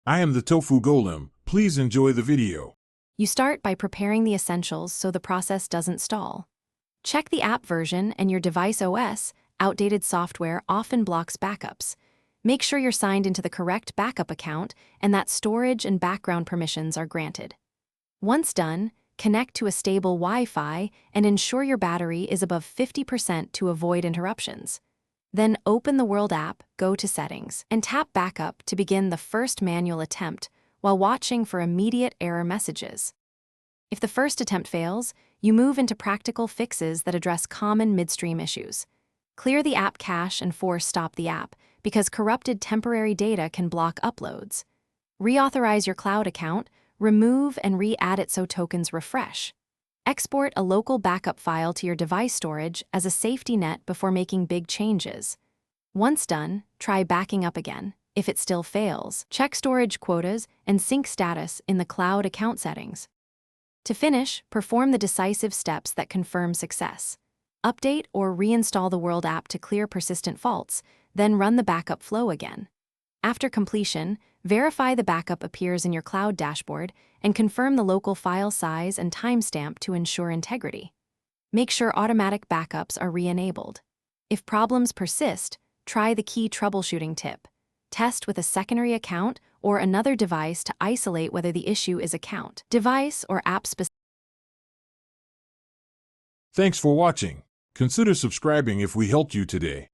I am the Tofu Golem. Please enjoy the video. You start by preparing the essentials so the process doesn't stall. Check the app version and your device OS. Outdated software often blocks backups. Make sure you're signed into the correct backup account and that storage and background permissions are granted. Once done, connect to a stable Wi-Fi and ensure your battery is above 50% to avoid interruptions. Then open the World app, go to Settings, and tap Backup to begin the first manual attempt while watching for immediate error messages. If the first attempt fails, you move into practical fixes that address common midstream issues. Clear the app cache and force stop the app, because corrupted temporary data can block uploads. Reauthorize your cloud account, remove and re-add it so tokens refresh. Export a local backup file to your device storage as a safety net before making big changes. Once done, try backing up again. If it still fails, check storage quotas and sync status in the cloud account settings. To finish, perform the decisive steps that confirm success. Update or reinstall the World app to clear persistent faults, then run the backup flow again. After completion, verify the backup appears in your cloud dashboard and confirm the local file size and timestamp to ensure integrity. Make sure automatic backups are re-enabled. If problems persist, try the key troubleshooting tip. Test with a secondary account or another device to isolate whether the issue is account, device, or app-specific. Thanks for watching. Consider subscribing if we helped you today.